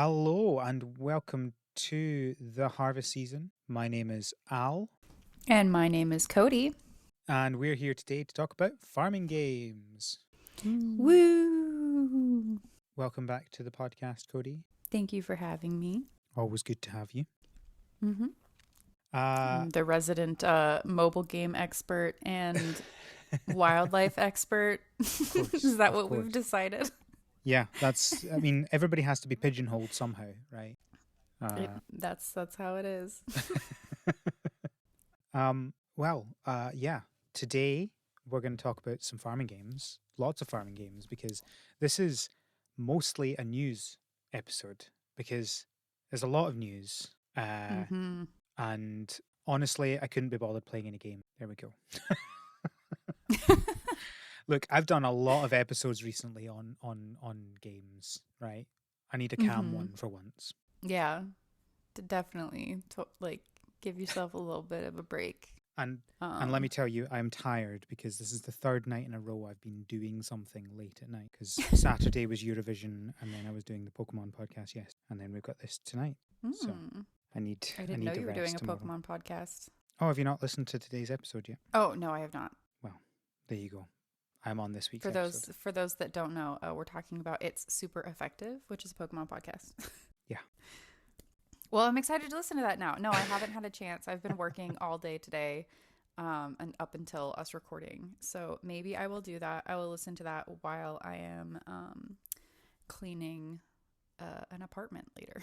Hello and welcome to the harvest season. My name is Al, And my name is Codey. and we're here today to talk about farming games. Woo! Welcome back to the podcast, Codey. Thank you for having me. Always good to have you. Mm-hmm. I'm the resident mobile game expert and wildlife expert. Is that what we've decided? Yeah, everybody has to be pigeonholed somehow, right? That's how it is. Today we're going to talk about some farming games, lots of farming games, because this is mostly a news episode, because there's a lot of news. And honestly, I couldn't be bothered playing any game. There we go. Look, I've done a lot of episodes recently on games, right? I need a calm one for once. Yeah, definitely. Give yourself a little bit of a break. And let me tell you, I'm tired because this is the third night in a row I've been doing something late at night. Because Saturday was Eurovision, and then I was doing the Pokemon podcast, yes. And then we've got this tonight. So I didn't know you were doing a Pokemon podcast. Oh, have you not listened to today's episode yet? Oh, no, I have not. Well, there you go. I'm on this week's episode. For those that don't know, we're talking about It's Super Effective, which is a Pokemon podcast. Yeah. Well, I'm excited to listen to that now. No, I haven't had a chance. I've been working all day today and up until us recording. So maybe I will do that. I will listen to that while I am cleaning an apartment later.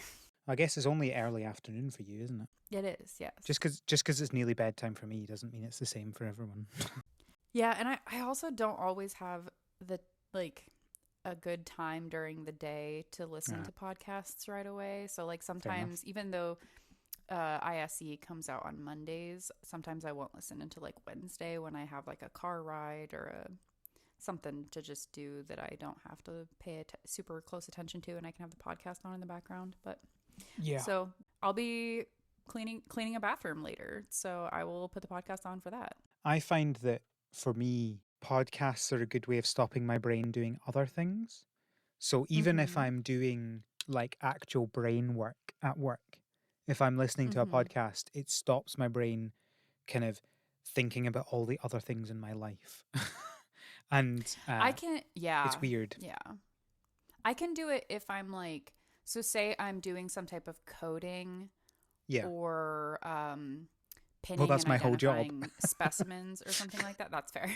I guess it's only early afternoon for you, isn't it? It is, yes. Just because it's nearly bedtime for me doesn't mean it's the same for everyone. Yeah, and I also don't always have a good time during the day to listen to podcasts right away. So sometimes, even though ISE comes out on Mondays, sometimes I won't listen until Wednesday when I have a car ride or something to just do that I don't have to pay super close attention to, and I can have the podcast on in the background. But yeah, so I'll be cleaning a bathroom later, so I will put the podcast on for that. I find that for me, podcasts are a good way of stopping my brain doing other things. So even if I'm doing actual brain work at work, if I'm listening to a podcast, it stops my brain kind of thinking about all the other things in my life. And it's weird. Yeah. I can do it if I'm so say I'm doing some type of coding or pinning that's and my whole job. specimens or something like that. That's fair.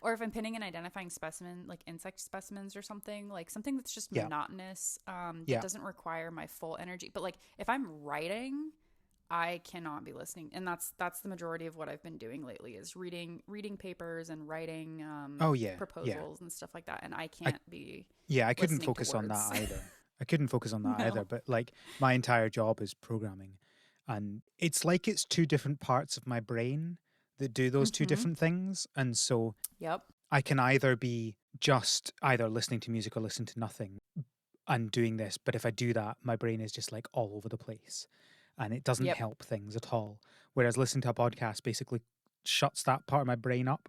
Or if I'm pinning and identifying specimen, insect specimens or something, something that's just monotonous, that doesn't require my full energy. But if I'm writing, I cannot be listening. And that's the majority of what I've been doing lately is reading papers and writing proposals and stuff like that. And I can't be I couldn't focus on that either. I couldn't focus on that either. But my entire job is programming. And it's it's two different parts of my brain that do those two different things. And so I can either be just either listening to music or listen to nothing and doing this. But if I do that, my brain is just all over the place and it doesn't help things at all. Whereas listening to a podcast basically shuts that part of my brain up.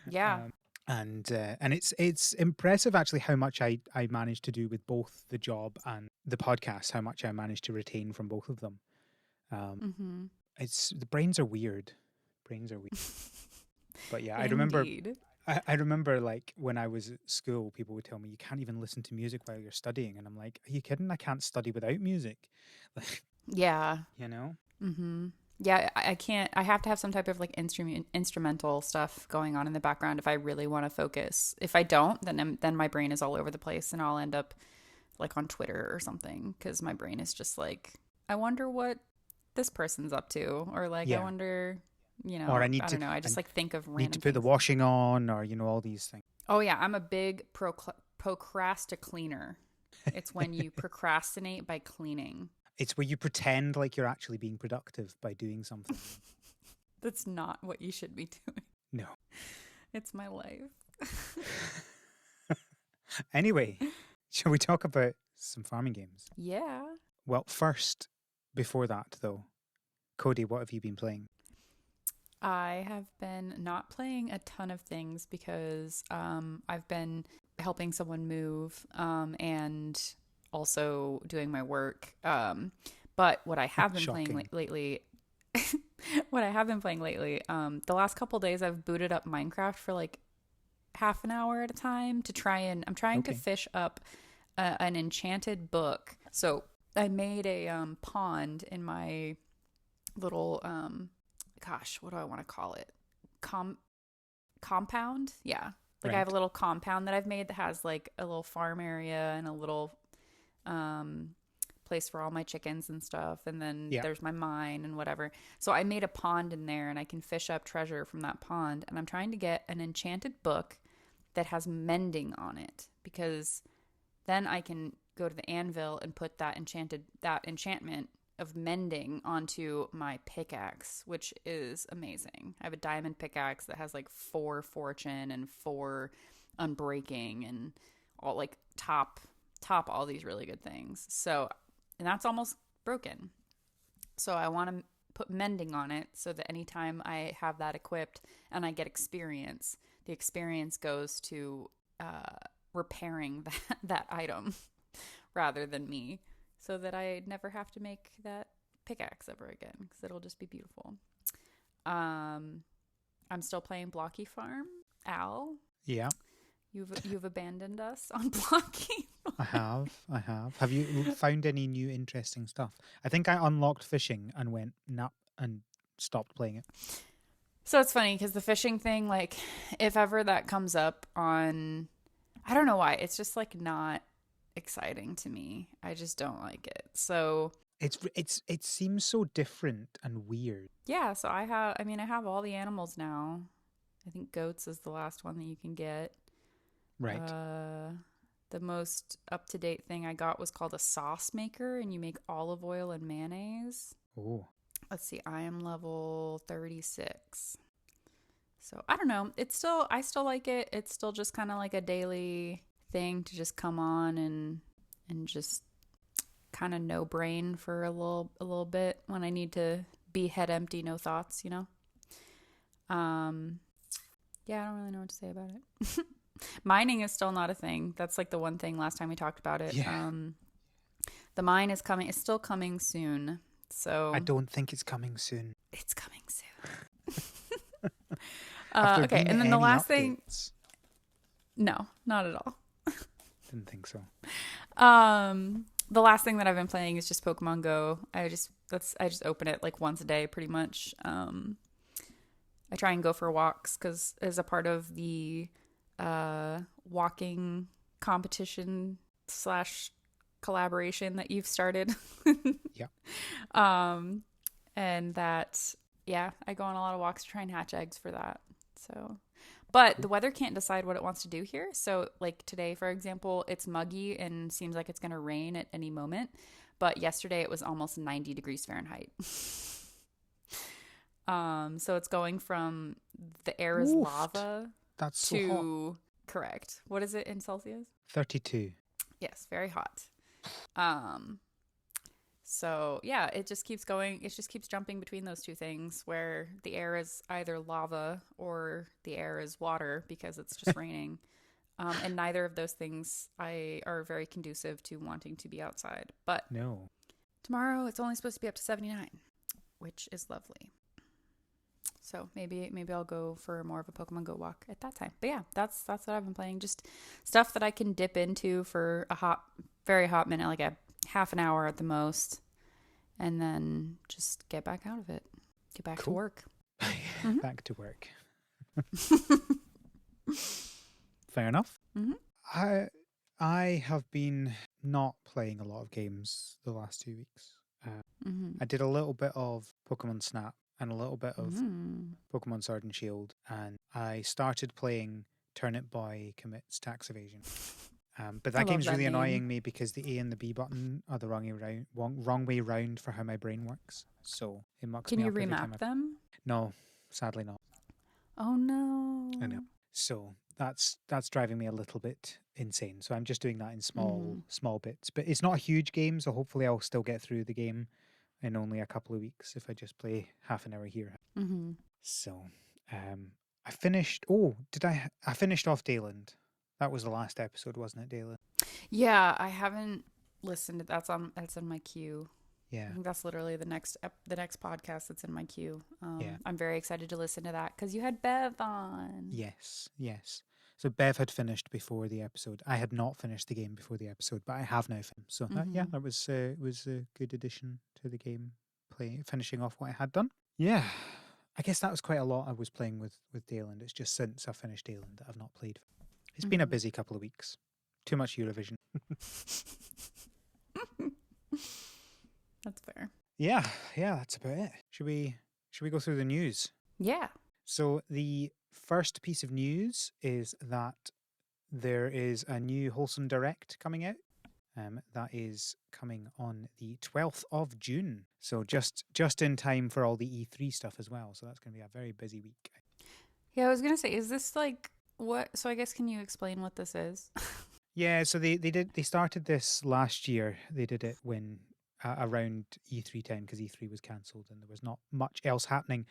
Yeah. And it's impressive actually how much I managed to do with both the job and the podcast, how much I managed to retain from both of them. It's the brains are weird. But yeah, I remember when I was at school, people would tell me you can't even listen to music while you're studying, and I'm like, are you kidding? I can't study without music. Yeah. You know? Yeah, I can't. I have to have some type of instrumental stuff going on in the background if I really want to focus. If I don't, then my brain is all over the place, and I'll end up on Twitter or something because my brain is just I wonder what this person's up to, or I wonder, or I don't know. I just think of random. Need to put the washing on, or all these things. Oh yeah, I'm a big procrastinator. It's when you procrastinate by cleaning. It's where you pretend you're actually being productive by doing something. That's not what you should be doing. No. It's my life. Anyway, shall we talk about some farming games? Yeah. Well, first, before that though, Codey, what have you been playing? I have been not playing a ton of things because I've been helping someone move and also doing my work. But what I have been playing lately, what I have been playing lately, the last couple days I've booted up Minecraft for like half an hour at a time to try and I'm trying to fish up an enchanted book. So I made a pond in my little gosh, what do I want to call it? Compound? Yeah. Like I have a little compound that I've made that has like a little farm area and a little place for all my chickens and stuff, and then there's my mine and whatever. So I made a pond in there and I can fish up treasure from that pond, and I'm trying to get an enchanted book that has mending on it, because then I can go to the anvil and put that enchantment of mending onto my pickaxe, which is amazing. I have a diamond pickaxe that has like 4 fortune and 4 unbreaking and all like top all these really good things. So, and that's almost broken. So I want to put mending on it so that anytime I have that equipped and I get experience, the experience goes to repairing that item rather than me, so that I never have to make that pickaxe ever again, because it'll just be beautiful. I'm still playing Blocky Farm. Al? Yeah. You've abandoned us on Blocky Farm. I have. Have you found any new interesting stuff? I think I unlocked fishing and went nap and stopped playing it. So it's funny because the fishing thing, like, if ever that comes up on, I don't know why, it's just like not exciting to me. I just don't like it. So it seems so different and weird. Yeah, so I have all the animals now. I think goats is the last one that you can get. Right. The most up-to-date thing I got was called a sauce maker, and you make olive oil and mayonnaise. Oh. Let's see, I am level 36. So I don't know. I still like it. It's still just kind of like a daily thing to just come on and just kind of no brain for a little bit when I need to be head empty, no thoughts, you know? Yeah, I don't really know what to say about it. Mining is still not a thing. That's like the one thing last time we talked about it. Yeah. The mine is coming. It's still coming soon. So I don't think it's coming soon. It's coming soon. Okay, and then the last thing. No, not at all. Didn't think so. The last thing that I've been playing is just Pokemon Go. I just open it like once a day, pretty much. I try and go for walks because as a part of the walking competition / collaboration that you've started. Yeah. And that, yeah, I go on a lot of walks to try and hatch eggs for that. So, but the weather can't decide what it wants to do here. So like today, for example, it's muggy and seems like it's going to rain at any moment. But yesterday it was almost 90 degrees Fahrenheit. So it's going from the air is lava. That's so hot. Correct. What is it in Celsius? 32. Yes, very hot. So yeah, it just keeps going. It just keeps jumping between those two things where the air is either lava or the air is water because it's just raining. And neither of those things are very conducive to wanting to be outside. But no, tomorrow it's only supposed to be up to 79, which is lovely. So maybe I'll go for more of a Pokemon Go walk at that time. But yeah, that's what I've been playing. Just stuff that I can dip into for a very hot minute, like a half an hour at the most, and then just get back out of it. Get back to work. Mm-hmm. Back to work. Fair enough. Mm-hmm. I have been not playing a lot of games the last 2 weeks. I did a little bit of Pokemon Snap and a little bit of Pokemon Sword and Shield, and I started playing Turnip Boy Commits Tax Evasion. But that game's really annoying me because the A and the B button are the wrong way round for how my brain works. So it mucks me up every time. Can you remap them? No, sadly not. Oh no. I know. So that's driving me a little bit insane. So I'm just doing that in small bits. But it's not a huge game, so hopefully I'll still get through the game in only a couple of weeks if I just play half an hour here. Mm-hmm. So I finished. Oh, I finished off Dayland. That was the last episode, wasn't it, Dayland? Yeah, I haven't listen to that's in my queue. Yeah. I think that's literally the next podcast that's in my queue. Yeah. I'm very excited to listen to that because you had Bev on. Yes. So Bev had finished before the episode. I had not finished the game before the episode, but I have now finished. So that was a good addition to the game. Finishing off what I had done. Yeah, I guess that was quite a lot I was playing with Dale, and it's just since I finished Dale that I've not played. It's been a busy couple of weeks. Too much Eurovision. That's fair. Yeah, that's about it. Should we go through the news? Yeah. So the first piece of news is that there is a new Wholesome Direct coming out. That is coming on the 12th of June. So just in time for all the E3 stuff as well. So that's going to be a very busy week. Yeah, I was going to say, is this like what? So I guess, can you explain what this is? Yeah, so they started this last year. They did it when around E3 time because E3 was cancelled and there was not much else happening.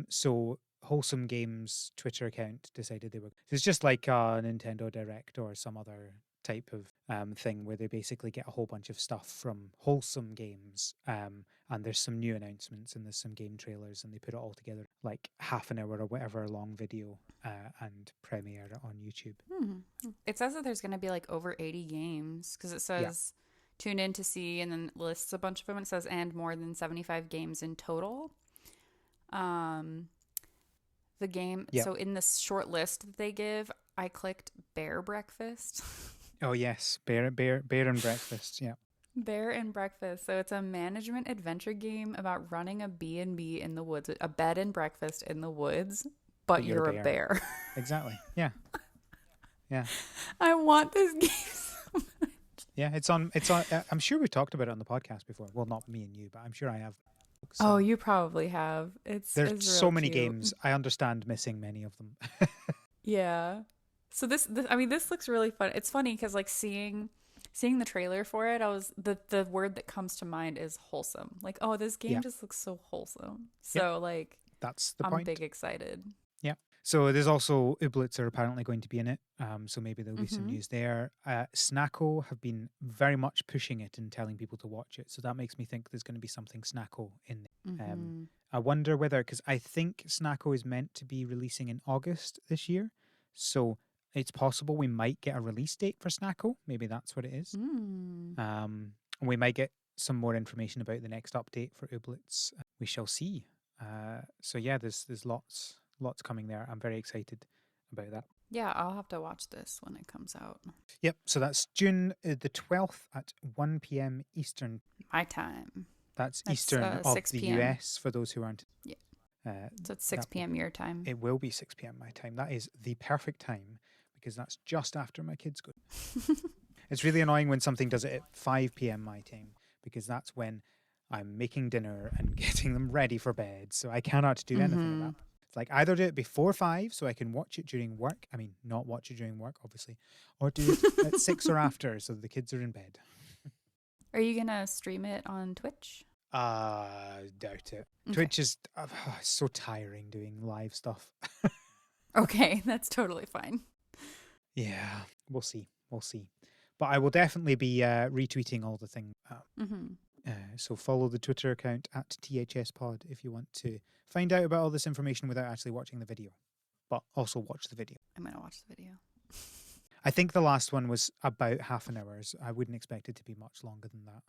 So Wholesome Games Twitter account decided they were. It's just like a Nintendo Direct or some other type of thing where they basically get a whole bunch of stuff from Wholesome Games, and there's some new announcements and there's some game trailers, and they put it all together like half an hour or whatever long video and premiere it on YouTube. It says that there's going to be like over 80 games because it says tune in to see, and then lists a bunch of them. It says and more than 75 games in total. The game. So in this short list that they give, I clicked Bear Breakfast. Oh yes, Bear and Breakfast. Yeah. Bear and Breakfast. So it's a management adventure game about running a B&B in the woods, a bed and breakfast in the woods, but you're a bear. Exactly. Yeah. Yeah. I want this game so much. Yeah, it's on. I'm sure we talked about it on the podcast before. Well, not me and you, but I'm sure I have. So you probably have. There's so many games. I understand missing many of them. Yeah. So this looks really fun. It's funny because like seeing the trailer for it, I was the word that comes to mind is wholesome. Like, oh, this game just looks so wholesome. So like that's the point. I'm big excited. Yeah. So there's also Ooblets are apparently going to be in it. So maybe there'll be some news there. Snacko have been very much pushing it and telling people to watch it. So that makes me think there's going to be something Snacko in there. I wonder whether, because I think Snacko is meant to be releasing in August this year. So it's possible we might get a release date for Snacko. Maybe that's what it is. We might get some more information about the next update for Ooblets. We shall see. So yeah, there's lots coming there. I'm very excited about that. Yeah, I'll have to watch this when it comes out. Yep. So that's June the 12th at 1 p.m. Eastern. My time. That's Eastern of the PM. US for those who aren't. Yeah. So it's 6 p.m. your time. It will be 6 p.m. my time. That is the perfect time because that's just after my kids go. It's really annoying when something does it at 5 p.m. my time because that's when I'm making dinner and getting them ready for bed. So I cannot do anything like that. It's like either do it before 5 so I can watch it during work. I mean, not watch it during work, obviously. Or do it at 6 or after so the kids are in bed. Are you going to stream it on Twitch? Doubt it. Okay. Twitch is so tiring doing live stuff. Okay, that's totally fine. Yeah, we'll see. But I will definitely be retweeting all the things. So follow the Twitter account at THSPod if you want to find out about all this information without actually watching the video. But also watch the video. I'm going to watch the video. I think the last one was about half an hour. So I wouldn't expect it to be much longer than that.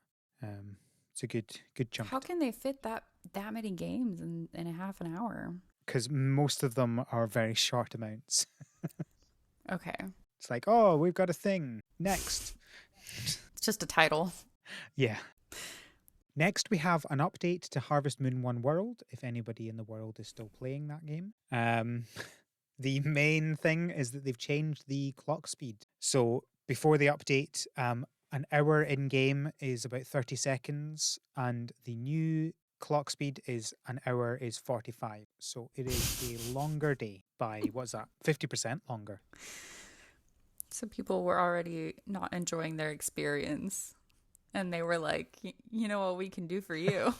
It's a good chunk. How can they fit that many games in a half an hour? Because most of them are very short amounts. Okay. It's like, oh, we've got a thing. Next. It's just a title. Yeah. Next, we have an update to Harvest Moon 1 World, if anybody in the world is still playing that game. The main thing is that they've changed the clock speed. So before the update, an hour in-game is about 30 seconds, and the new clock speed is an hour is 45. So it is a longer day by, what's that, 50% longer. So people were already not enjoying their experience. And they were like, you know what we can do for you?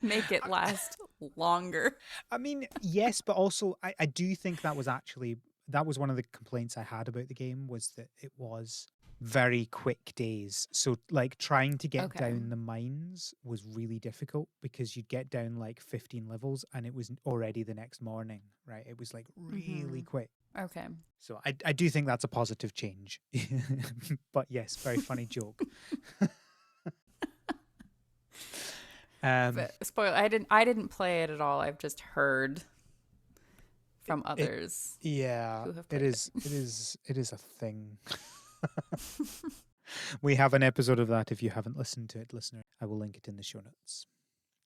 Make it last longer. I mean, yes, but also I do think that was one of the complaints I had about the game was that it was very quick days. So like trying to get Okay. down the mines was really difficult because you'd get down like 15 levels and it was already the next morning, right? It was like really quick. Okay. So I do think that's a positive change. But yes, very funny joke. But spoiler, I didn't play it at all. I've just heard from others. Yeah, who have it played is a thing. We have an episode of that if you haven't listened to it, listener. I will link it in the show notes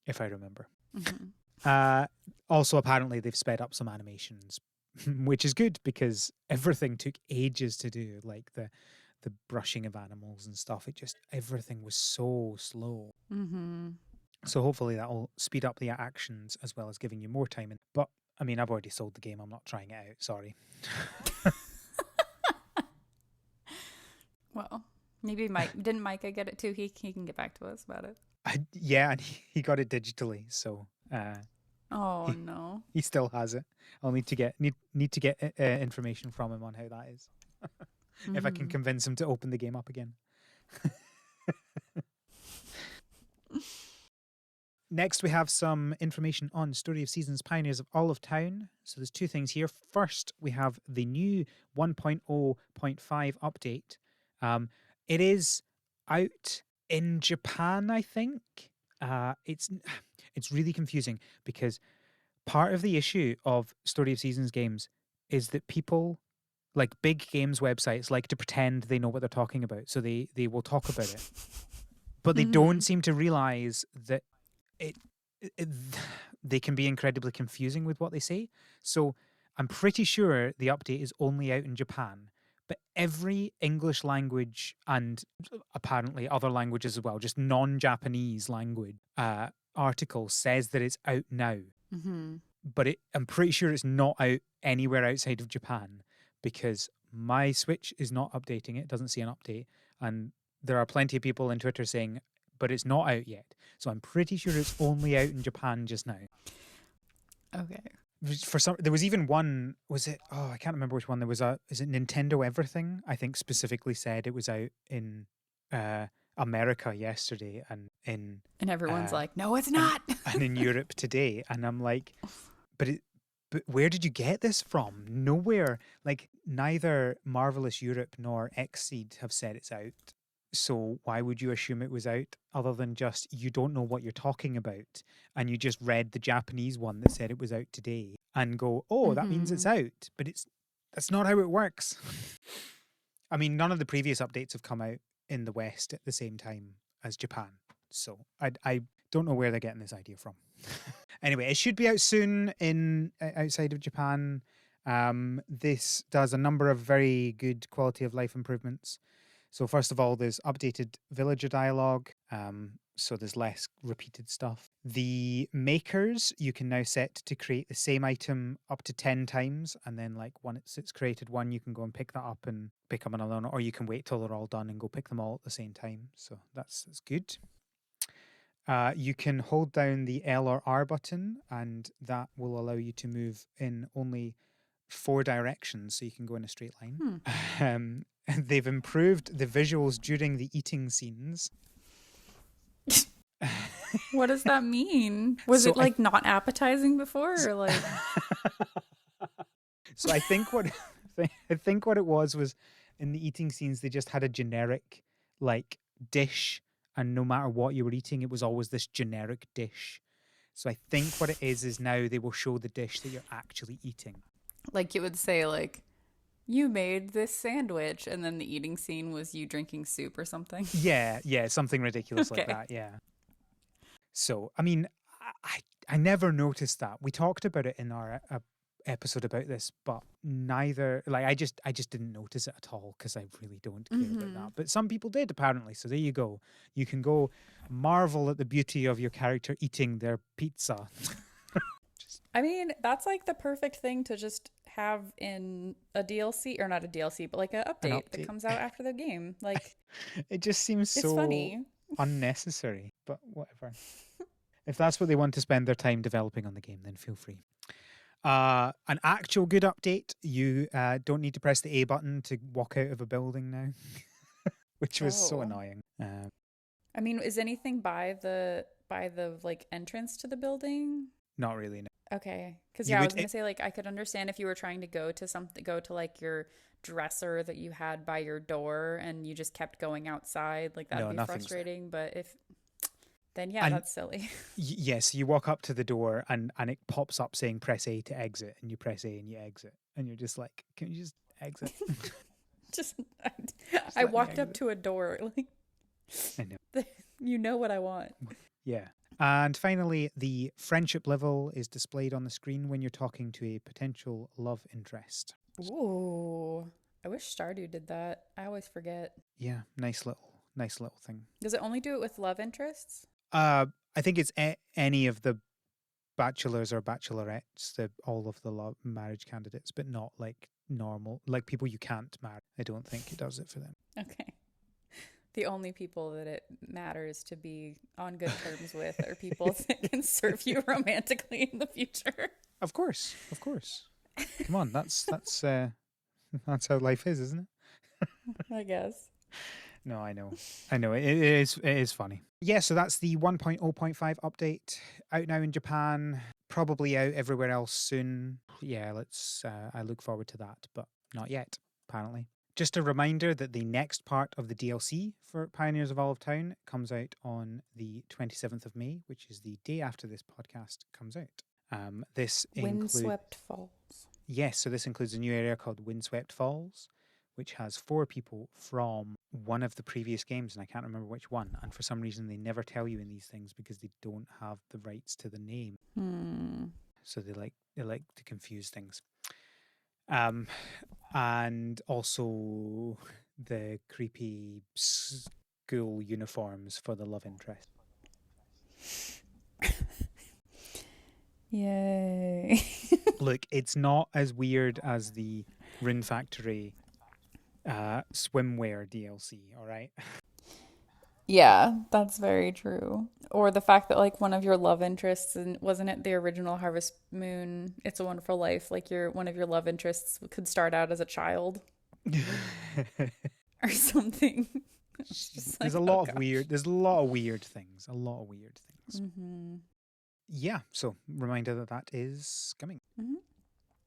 if I remember. Also, apparently they've sped up some animations, which is good because everything took ages to do, like the brushing of animals and stuff. Everything was so slow. So hopefully that will speed up the actions as well as giving you more time. But I mean, I've already sold the game. I'm not trying it out. Sorry. Well, maybe didn't Micah get it too? He can get back to us about it. Yeah, and he got it digitally, so no, he still has it. I'll need to get information from him on how that is. If I can convince him to open the game up again. Next, we have some information on Story of Seasons Pioneers of Olive Town. So there's two things here. First, we have the new 1.0.5 update. It is out in Japan, I think. It's really confusing because part of the issue of Story of Seasons games is that people, like big games websites, like to pretend they know what they're talking about. So they will talk about it. But they don't seem to realize that they can be incredibly confusing with what they say. So I'm pretty sure the update is only out in Japan, but every English language and apparently other languages as well, just non-Japanese language article says that it's out now. But I'm pretty sure it's not out anywhere outside of Japan because my Switch is not updating it, doesn't see an update. And there are plenty of people on Twitter saying, but it's not out yet. So I'm pretty sure it's only out in Japan just now. Okay. There was even one, I can't remember which one. Is it Nintendo Everything? I think specifically said it was out in America yesterday and everyone's like, no, it's not. and in Europe today. And I'm like, but where did you get this from? Nowhere. Like neither Marvelous Europe nor Kynseed have said it's out. So why would you assume it was out other than just you don't know what you're talking about and you just read the Japanese one that said it was out today and go, oh, that means it's out. But that's not how it works. I mean, none of the previous updates have come out in the West at the same time as Japan. So I don't know where they're getting this idea from. Anyway, it should be out soon outside of Japan. This does a number of very good quality of life improvements. So first of all, there's updated villager dialogue, so there's less repeated stuff. The makers, you can now set to create the same item up to 10 times, and then like once it's created one, you can go and pick that up and pick up another one, or you can wait till they're all done and go pick them all at the same time. So that's good. You can hold down the L or R button, and that will allow you to move in only 4 directions, so you can go in a straight line. They've improved the visuals during the eating scenes. What does that mean? Was it like not appetizing before, or like? So I think what it was in the eating scenes they just had a generic like dish, and no matter what you were eating, it was always this generic dish. So I think what it is now they will show the dish that you're actually eating. Like it would say like, you made this sandwich, and then the eating scene was you drinking soup or something. Yeah, something ridiculous like that. Yeah. So I mean, I never noticed that. We talked about it in our episode about this, but neither I just didn't notice it at all because I really don't care about that. But some people did apparently. So there you go. You can go marvel at the beauty of your character eating their pizza. I mean, that's like the perfect thing to just have in a DLC, or not a DLC, but like an update that comes out after the game. Like, it just seems so funny. Unnecessary, but whatever. If that's what they want to spend their time developing on the game, then feel free. An actual good update. You don't need to press the A button to walk out of a building now. which was so Oh. annoying. I mean, is anything by the like entrance to the building? Not really. No. Okay. Because You yeah, I would was gonna say like I could understand if you were trying to go to like your dresser that you had by your door and you just kept going outside, like that'd no, be nothing's there. frustrating. But if then yeah, And that's silly. yes, you walk up to the door and it pops up saying press A to exit, and you press A and you exit, and you're just like, can you just exit? Just Just I let me walked up exit. to a door like I know. you know what I want. Yeah. And finally, the friendship level is displayed on the screen when you're talking to a potential love interest. Ooh. I wish Stardew did that. I always forget. Yeah, nice little thing. Does it only do it with love interests? I think it's any of the bachelors or bachelorettes, all of the marriage candidates, but not like normal, like people you can't marry. I don't think it does it for them. Okay. The only people that it matters to be on good terms with are people that can serve you romantically in the future. Of course, of course. Come on, that's how life is, isn't it? I guess. No, I know. It is funny. Yeah, so that's the 1.0.5 update out now in Japan, probably out everywhere else soon. Yeah, I look forward to that, but not yet, apparently. Just a reminder that the next part of the DLC for Pioneers of Olive Town comes out on the 27th of May, which is the day after this podcast comes out. This includes Windswept Falls. Yes, so this includes a new area called Windswept Falls, which has 4 people from one of the previous games, and I can't remember which one. And for some reason, they never tell you in these things because they don't have the rights to the name. So they like to confuse things. And also the creepy school uniforms for the love interest. Yay. Look, it's not as weird as the Rune Factory swimwear DLC, all right? Yeah, that's very true. Or the fact that like one of your love interests and wasn't it the original Harvest Moon It's a Wonderful Life, like one of your love interests could start out as a child or something. It's just There's like, a oh lot of gosh. there's a lot of weird things. A lot of weird things. Mm-hmm. Yeah, so reminder that is coming. Mm-hmm.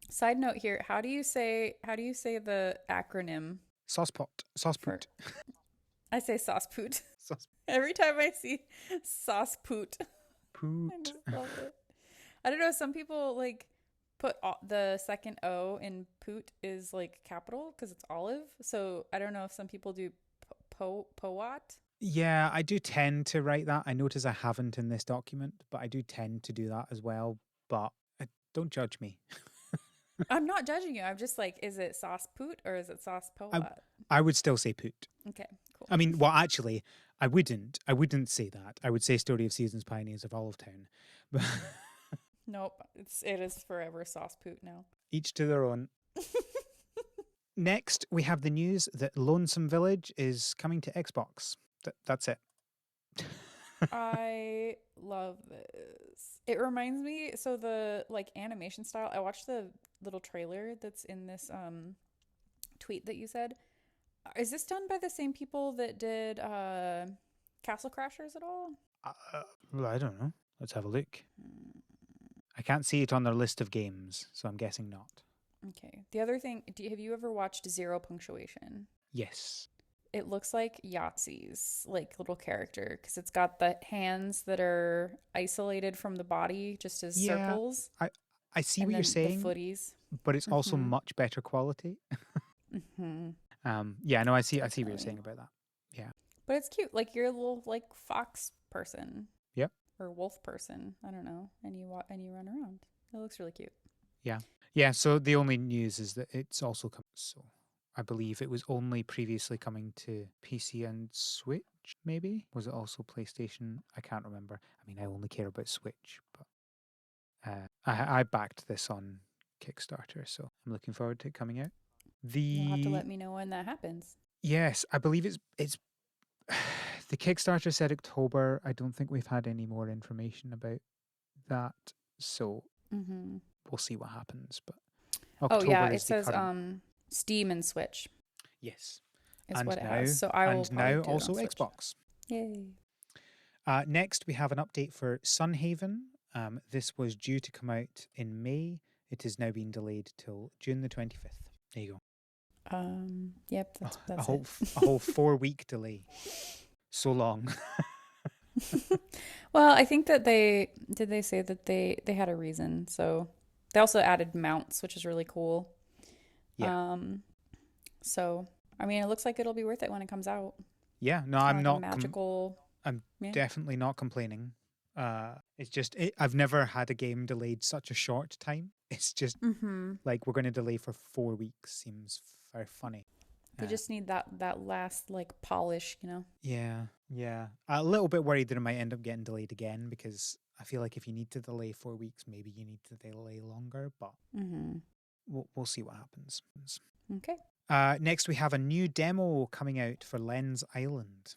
Side note here, how do you say the acronym Saucepot. for Saucepoot. I say sauce poot. Sauce Every time I see sauce poot, I poot. just love it. I don't know, some people like put the second O in poot is like capital because it's olive. So I don't know if some people do poat. Yeah, I do tend to write that. I notice I haven't in this document, but I do tend to do that as well. But don't judge me. I'm not judging you. I'm just like, is it sauce poot or is it sauce poat? I would still say poot. Okay, cool. I mean, well, actually, I wouldn't. I wouldn't say that. I would say Story of Seasons, Pioneers of Olive Town. But Nope, it is forever sauce poot now. each to their own. Next, we have the news that Lonesome Village is coming to Xbox. That's it. I love this. It reminds me, so the like animation style, I watched the little trailer that's in this tweet that you said. Is this done by the same people that did Castle Crashers at all? Well, I don't know. Let's have a look. I can't see it on their list of games, so I'm guessing not. Okay. The other thing, have you ever watched Zero Punctuation? Yes. It looks like Yahtzee's like little character because it's got the hands that are isolated from the body just as circles. I see and what you're then saying, the footies. but it's also much better quality. Yeah, no, I see what you're saying about that. Yeah. But it's cute. Like you're a little like fox person. Yep. Or wolf person. I don't know. And you run around. It looks really cute. Yeah. Yeah, so the only news is that it's also coming. So I believe it was only previously coming to PC and Switch, maybe? Was it also PlayStation? I can't remember. I mean, I only care about Switch, but I backed this on Kickstarter, so I'm looking forward to it coming out. You'll have to let me know when that happens. Yes, I believe it's the Kickstarter said October. I don't think we've had any more information about that, so we'll see what happens. But October it says Steam and Switch. Yes. is what it has. So I will probably do it also on Switch. Xbox. Yay. Next, we have an update for Sunhaven. This was due to come out in May. It has now been delayed till June the 25th. There you go. Yep, that's a whole 4-week delay. So long. Well, I think that they say that they had a reason. So they also added mounts, which is really cool. Yeah. So I mean, it looks like it'll be worth it when it comes out. Yeah. No, I'm not magical. I'm definitely not complaining. It's just I've never had a game delayed such a short time. It's just like we're going to delay for 4 weeks. Seems very funny. They just need that last like polish, you know? Yeah. A little bit worried that it might end up getting delayed again because I feel like if you need to delay 4 weeks, maybe you need to delay longer. But we'll see what happens. Okay. Next, we have a new demo coming out for Lens Island.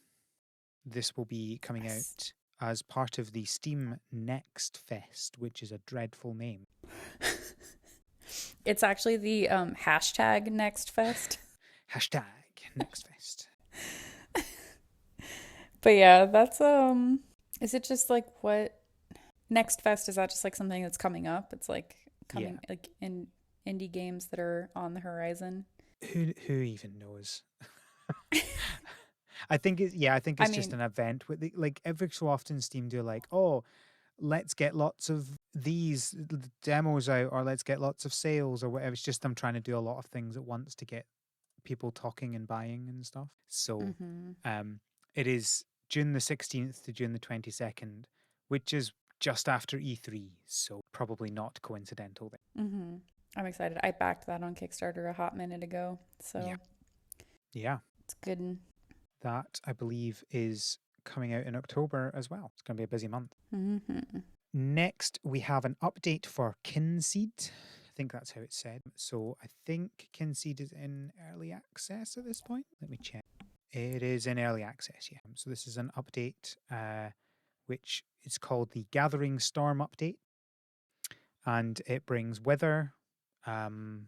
This will be coming out as part of the Steam Next Fest, which is a dreadful name. It's actually the hashtag Next Fest. Hashtag Next Fest. But yeah, that's is it just like what Next Fest, is that just like something that's coming up? It's like coming like in indie games that are on the horizon. Who even knows? I think it's just an event with like every so often Steam do like, oh, let's get lots of these demos out, or let's get lots of sales or whatever. It's just them trying to do a lot of things at once to get people talking and buying and stuff. So it is June the 16th to June the 22nd, which is just after E3, so probably not coincidental then. I'm excited. I backed that on Kickstarter a hot minute ago, so yeah, it's good. That, I believe, is coming out in October as well. It's going to be a busy month. Next, we have an update for Kynseed. I think that's how it's said. So I think Kynseed is in early access at this point. Let me check. It is in early access, yeah. So this is an update, which is called the Gathering Storm update. And it brings weather, wind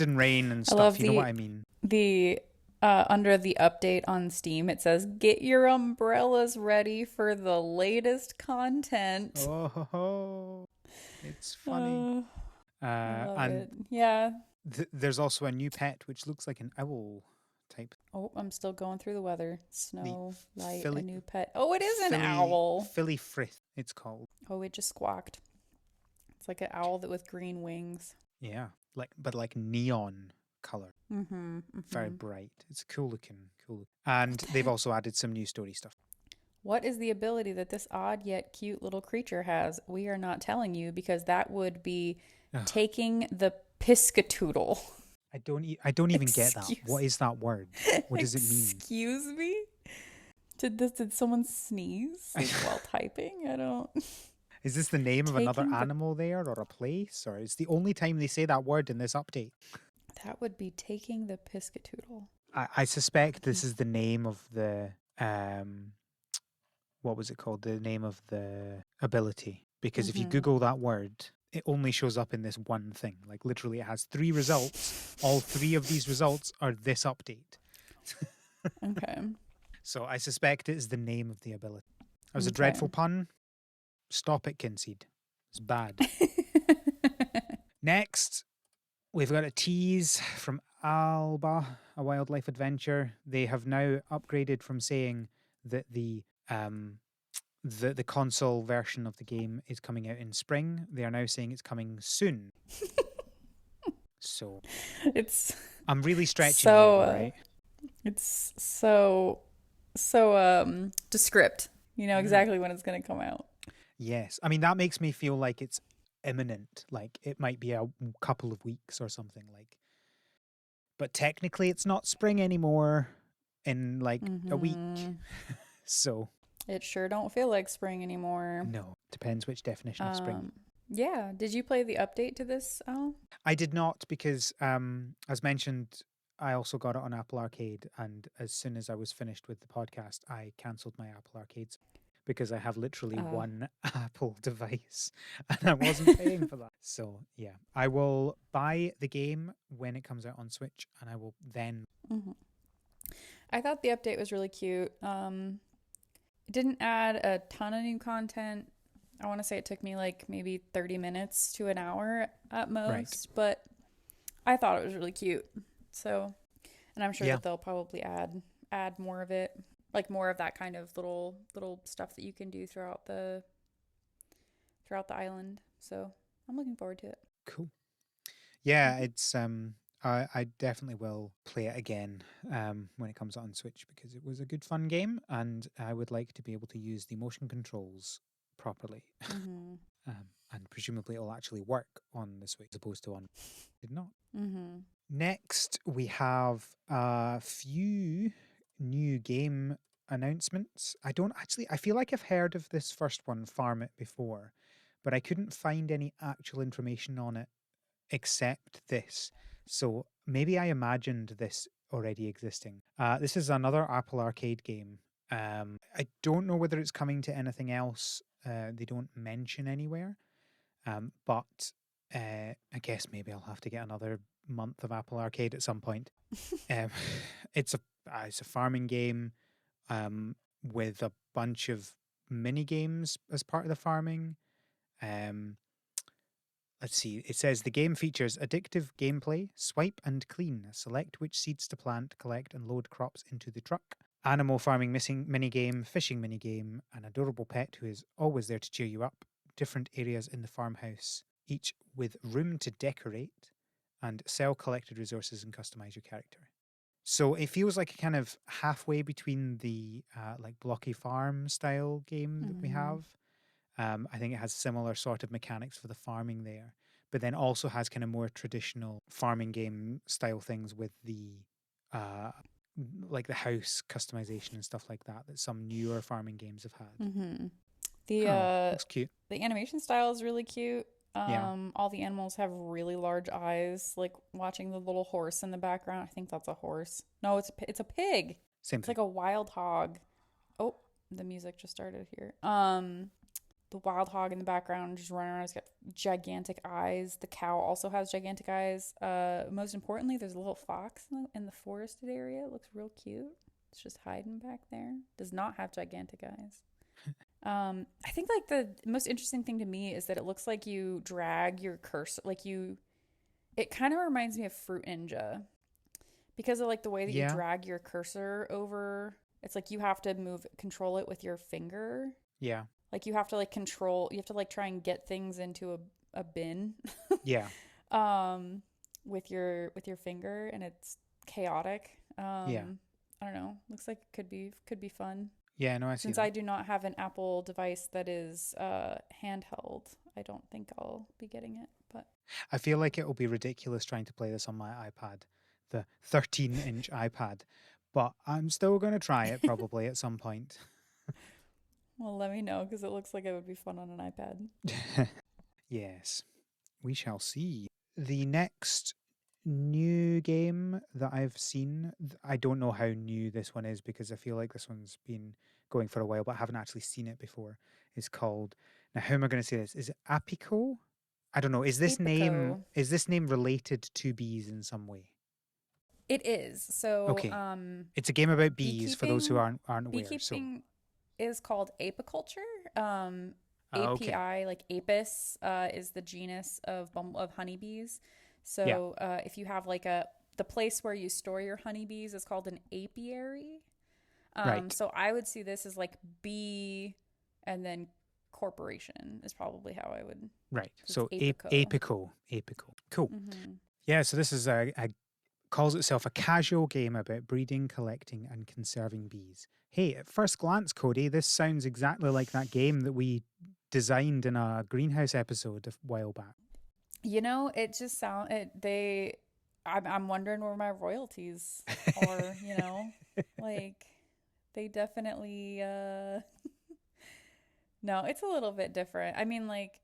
and rain and stuff. You know what I mean? The under the update on Steam, it says, "Get your umbrellas ready for the latest content." Oh, it's funny. I love it. Yeah. There's also a new pet which looks like an owl type. Oh, I'm still going through the weather. Snow, light, a new pet. Oh, it is an owl. Philly Frith, it's called. Oh, it just squawked. It's like an owl with green wings. Yeah, like neon color. Very bright. It's cool looking. And they've also added some new story stuff. What is the ability that this odd yet cute little creature has? We are not telling you because that would be taking the piscatoodle. I don't even get that. What is that word? What does it mean? Excuse me? Did someone sneeze while typing? I don't. Is this the name of another animal there or a place? Or it's the only time they say that word in this update? That would be taking the piscatoodle. I suspect this is the name of the what was it called? The name of the ability. Because if you Google that word, it only shows up in this one thing. Like literally it has 3 results. All 3 of these results are this update. Okay. So I suspect it is the name of the ability. That was a dreadful pun. Stop it, Kynseed. It's bad. Next, we've got a tease from Alba, a wildlife adventure. They have now upgraded from saying that the console version of the game is coming out in spring. They are now saying it's coming soon. So I'm really stretching here, right? It's so descript. You know exactly when it's going to come out. Yes. I mean, that makes me feel like it's imminent. Like it might be a couple of weeks or something like. But technically it's not spring anymore in like a week. So it sure don't feel like spring anymore. No, depends which definition of spring. Yeah. Did you play the update to this, Al? I did not because, as mentioned, I also got it on Apple Arcade. And as soon as I was finished with the podcast, I cancelled my Apple Arcades because I have literally Oh. one Apple device and I wasn't paying for that. So yeah, I will buy the game when it comes out on Switch, and I will then. Mm-hmm. I thought the update was really cute. It didn't add a ton of new content. I want to say it took me like maybe 30 minutes to an hour at most, but I thought it was really cute. So, and I'm sure that they'll probably add more of it, like more of that kind of little stuff that you can do throughout the island. So, I'm looking forward to it. Cool. Yeah, it's I definitely will play it again when it comes out on Switch, because it was a good fun game, and I would like to be able to use the motion controls properly. Mm-hmm. And presumably it'll actually work on the Switch as opposed to on did not. Mm-hmm. Next, we have a few new game announcements. I feel like I've heard of this first one, Farm It, before, but I couldn't find any actual information on it except this. So maybe I imagined this already existing. This is another Apple Arcade game. I don't know whether it's coming to anything else. They don't mention anywhere. But I guess maybe I'll have to get another month of Apple Arcade at some point. um, it's a farming game with a bunch of mini games as part of the farming. Let's see. It says the game features addictive gameplay, swipe and clean, select which seeds to plant, collect and load crops into the truck. Animal farming missing minigame, fishing minigame, an adorable pet who is always there to cheer you up. Different areas in the farmhouse, each with room to decorate and sell collected resources and customize your character. So it feels like a kind of halfway between the like blocky farm style game that we have. I think it has similar sort of mechanics for the farming there, but then also has kind of more traditional farming game style things with the like the house customization and stuff like that some newer farming games have had. Mm-hmm. Looks cute. The animation style is really cute. Yeah. All the animals have really large eyes. Like watching the little horse in the background. I think that's a horse. No, it's a pig. Same It's thing. like a wild hog. Oh, the music just started here. The wild hog in the background just running around. It's got gigantic eyes. The cow also has gigantic eyes. Most importantly, there's a little fox in the forested area. It looks real cute. It's just hiding back there. Does not have gigantic eyes. I think like the most interesting thing to me is that it looks like you drag your cursor, it kind of reminds me of Fruit Ninja because of like the way that you drag your cursor over. It's like you have to control it with your finger. Yeah. Like you have to like try and get things into a bin. Yeah. With your finger, and it's chaotic. Yeah. I don't know. Looks like it could be fun. Yeah, no, I see. Since I do not have an Apple device that is handheld, I don't think I'll be getting it. But I feel like it will be ridiculous trying to play this on my iPad, the 13-inch iPad, but I'm still going to try it probably at some point. Well, let me know, because it looks like it would be fun on an iPad. Yes, we shall see. The next new game that I've seen, I don't know how new this one is because I feel like this one's been going for a while, but I haven't actually seen it before. It's called, now how am I going to say this? Is it APICO? I don't know. Is this name related to bees in some way? It is. So okay. It's a game about bees for those who aren't aware. Beekeeping is called apiculture. Okay. Like apis, is the genus of honeybees. So if you have like the place where you store your honeybees is called an apiary. Right. So I would see this as like bee and then corporation is probably how I would. Right. So APICO. Cool. Mm-hmm. Yeah. So this is calls itself a casual game about breeding, collecting, and conserving bees. Hey, at first glance, Codey, this sounds exactly like that game that we designed in a greenhouse episode a while back. You know, it just I'm wondering where my royalties are, you know? Like, they definitely, no, it's a little bit different. I mean, like,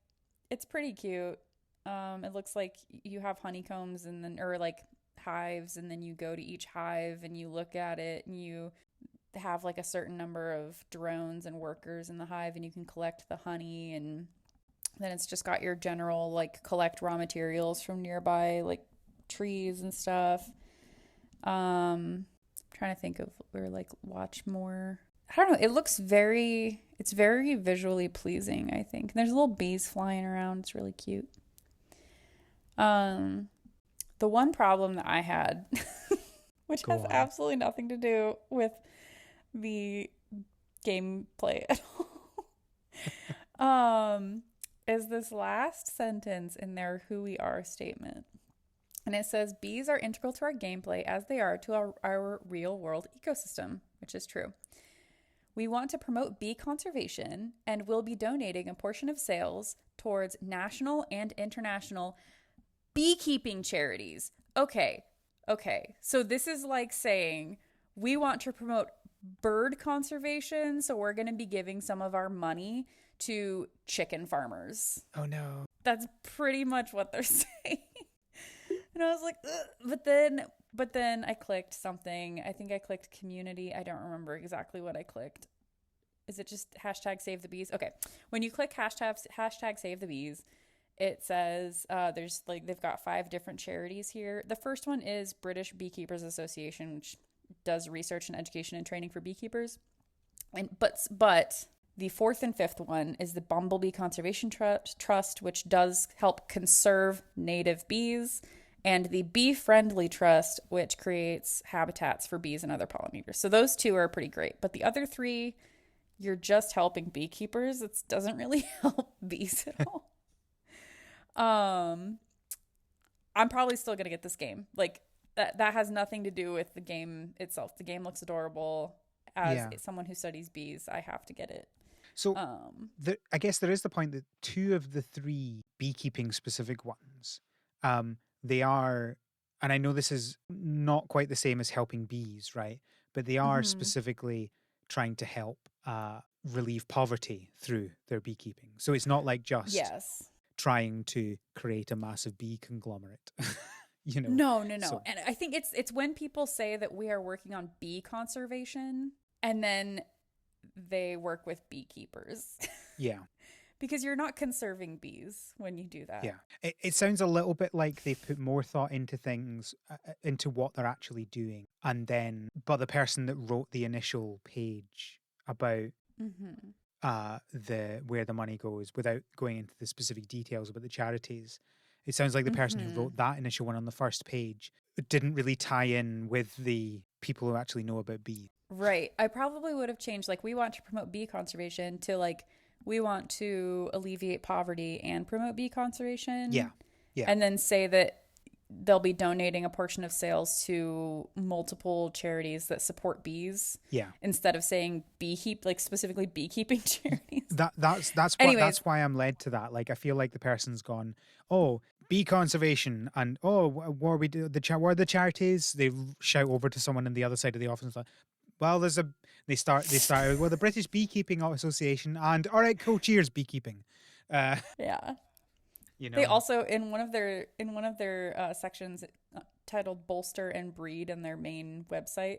it's pretty cute. It looks like you have honeycombs or like hives, and then you go to each hive and you look at it and have like a certain number of drones and workers in the hive, and you can collect the honey, and then it's just got your general like collect raw materials from nearby like trees and stuff. Trying to think of or like watch more. I don't know. It's very visually pleasing, I think. There's little bees flying around. It's really cute. The one problem that I had, which has absolutely nothing to do with the gameplay at all, is this last sentence in their who we are statement. And it says, bees are integral to our gameplay as they are to our real world ecosystem, which is true. We want to promote bee conservation and will be donating a portion of sales towards national and international beekeeping charities. Okay. So this is like saying we want to promote bird conservation, so we're going to be giving some of our money to chicken farmers. Oh no. That's pretty much what they're saying. And I was like, ugh. But then I clicked something. I think I clicked community. I don't remember exactly what I clicked. Is it just hashtag save the bees? Okay. When you click hashtag save the bees, it says there's like they've got 5 different charities here. The first one is British Beekeepers Association, which does research and education and training for beekeepers. But the 4th and 5th one is the Bumblebee Conservation Trust, which does help conserve native bees, and the Bee Friendly Trust, which creates habitats for bees and other pollinators. So those 2 are pretty great. But the other 3, you're just helping beekeepers. It doesn't really help bees at all. I'm probably still going to get this game. Like that has nothing to do with the game itself. The game looks adorable. As someone who studies bees, I have to get it. So I guess there is the point that 2 of the 3 beekeeping specific ones, they are, and I know this is not quite the same as helping bees, right? But they are specifically trying to help relieve poverty through their beekeeping. So it's not like just trying to create a massive bee conglomerate. You know? No. So. And I think it's when people say that we are working on bee conservation and then they work with beekeepers. Yeah. Because you're not conserving bees when you do that. Yeah. It sounds a little bit like they put more thought into things, into what they're actually doing. And then, but the person that wrote the initial page about where the money goes, without going into the specific details about the charities, it sounds like the person who wrote that initial one on the first page didn't really tie in with the people who actually know about bees. Right. I probably would have changed, like, we want to promote bee conservation to, like, we want to alleviate poverty and promote bee conservation. Yeah. And then say that they'll be donating a portion of sales to multiple charities that support bees. Yeah. Instead of saying specifically beekeeping charities. That's why I'm led to that. Like, I feel like the person's gone, oh, bee conservation, and what are we do? What are the charities? They shout over to someone on the other side of the office, like, well, they start well, the British Beekeeping Association, and all right, cool, cheers, beekeeping. Yeah. You know, they also in one of their sections titled "Bolster and Breed" in their main website,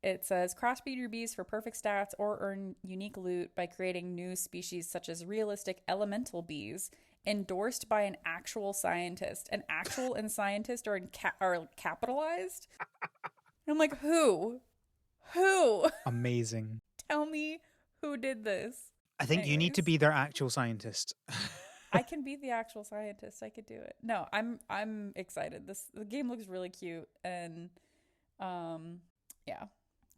it says crossbreed your bees for perfect stats or earn unique loot by creating new species such as realistic elemental bees, endorsed by an actual scientist. An actual and scientist are capitalized. And I'm like, who? Amazing. Tell me who did this. I think you need to be their actual scientist. I can be the actual scientist. I could do it. No, I'm excited. The game looks really cute, and yeah.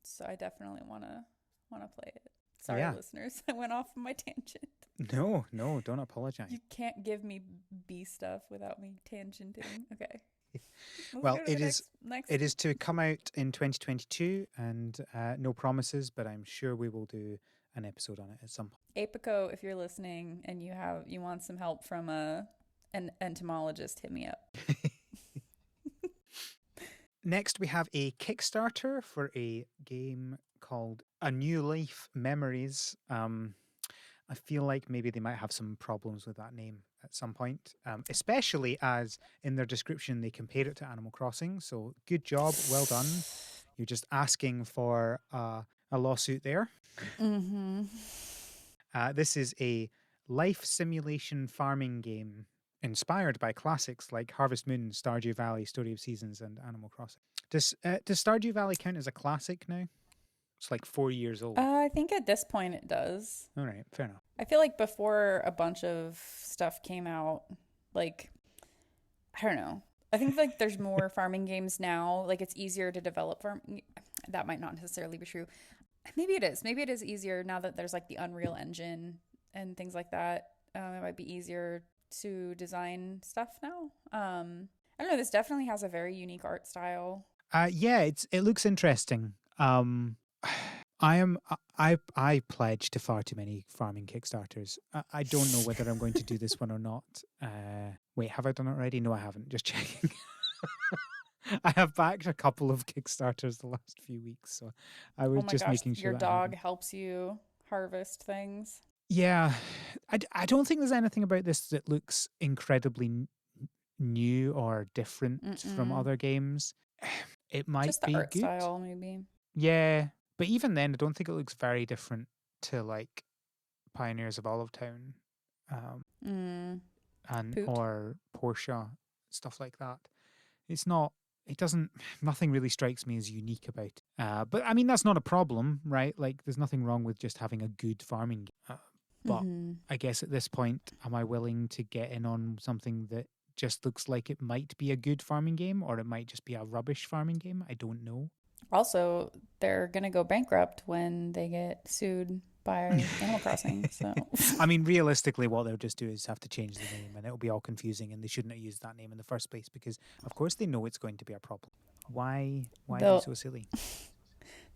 So I definitely wanna play it. Sorry, listeners, I went off on my tangent. No, don't apologize. You can't give me bee stuff without me tangenting. Okay. Well, it is to come out in 2022, and no promises, but I'm sure we will do an episode on it at some point. APICO, if you're listening and you want some help from an entomologist, hit me up. Next, we have a Kickstarter for a game called A New Life Memories. I feel like maybe they might have some problems with that name at some point, especially as in their description they compare it to Animal Crossing. So good job, well done. You're just asking for a a lawsuit there. Mm-hmm. This is a life simulation farming game inspired by classics like Harvest Moon, Stardew Valley, Story of Seasons, and Animal Crossing. Does Stardew Valley count as a classic now? It's like 4 years old. I think at this point it does. All right, fair enough. I feel like before a bunch of stuff came out, like, I don't know. I think like there's more farming games now. Like it's easier to develop farm. That might not necessarily be true. Maybe it is. Maybe it is easier now that there's like the Unreal Engine and things like that. It might be easier to design stuff now. I don't know. This definitely has a very unique art style. Yeah, it looks interesting. I pledge to far too many farming Kickstarters. I don't know whether I'm going to do this one or not. Wait, have I done it already? No, I haven't. Just checking. I have backed a couple of Kickstarters the last few weeks, so I was just making sure your that dog helps you harvest things. Yeah, I don't think there's anything about this that looks incredibly new or different from other games. It might just the be art good. Style, maybe. Yeah, but even then, I don't think it looks very different to like Pioneers of Olivetown, and Poot. or Portia, stuff like that. It's not. It doesn't. Nothing really strikes me as unique about it. But I mean, that's not a problem, right? Like, there's nothing wrong with just having a good farming game. But I guess at this point, am I willing to get in on something that just looks like it might be a good farming game, or it might just be a rubbish farming game? I don't know. Also, they're going to go bankrupt when they get sued by Animal Crossing. So, I mean, realistically, what they'll just do is have to change the name, and it'll be all confusing, and they shouldn't have used that name in the first place because, of course, they know it's going to be a problem. Why be so silly?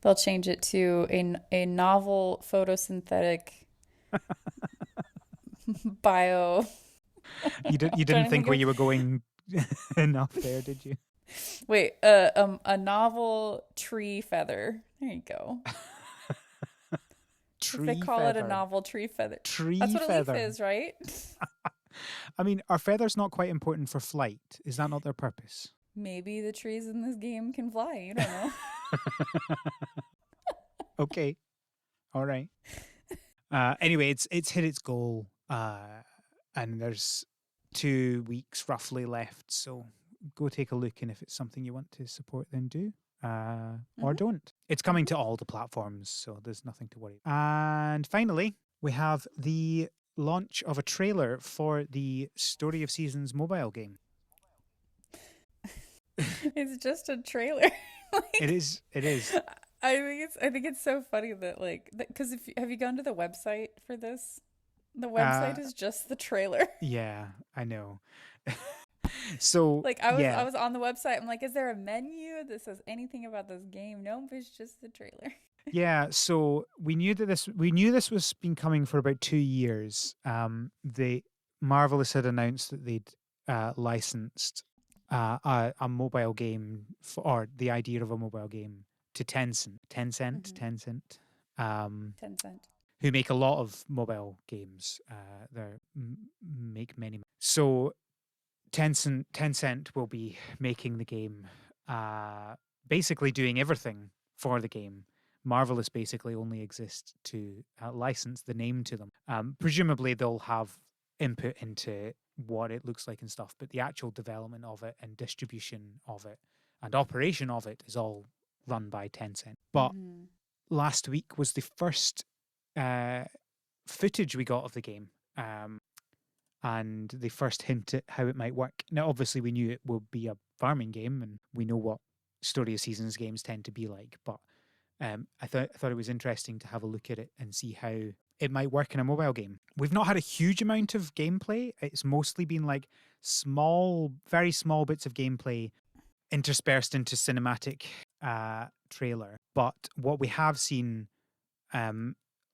They'll change it to a novel photosynthetic bio. You didn't think where you were going enough there, did you? Wait, a novel tree feather. There you go. They call it a novel tree feather. That's what a leaf is, right? I mean, are feathers not quite important for flight? Is that not their purpose? Maybe the trees in this game can fly. You don't know. Okay. All right. Anyway, it's hit its goal, and there's 2 weeks roughly left. So go take a look, and if it's something you want to support, then do. Or don't. It's coming to all the platforms, so there's nothing to worry about. And finally, we have the launch of a trailer for the Story of Seasons mobile game. It's just a trailer. It is. I think it's so funny that because have you gone to the website for this? The website is just the trailer. Yeah, I know. So I was on the website. I'm like, is there a menu that says anything about this game? Nope, it's just the trailer. Yeah, so we knew this was been coming for about 2 years. The Marvelous had announced that they'd licensed a mobile game or the idea of a mobile game to Tencent, who make a lot of mobile games. They make many. So Tencent will be making the game, basically doing everything for the game. Marvelous basically only exists to license the name to them. Presumably they'll have input into what it looks like and stuff, but the actual development of it and distribution of it and operation of it is all run by Tencent. But last week was the first footage we got of the game. And the first hint at how it might work. Now, obviously, we knew it would be a farming game, and we know what Story of Seasons games tend to be like. But I thought it was interesting to have a look at it and see how it might work in a mobile game. We've not had a huge amount of gameplay. It's mostly been like very small bits of gameplay interspersed into cinematic trailer. But what we have seen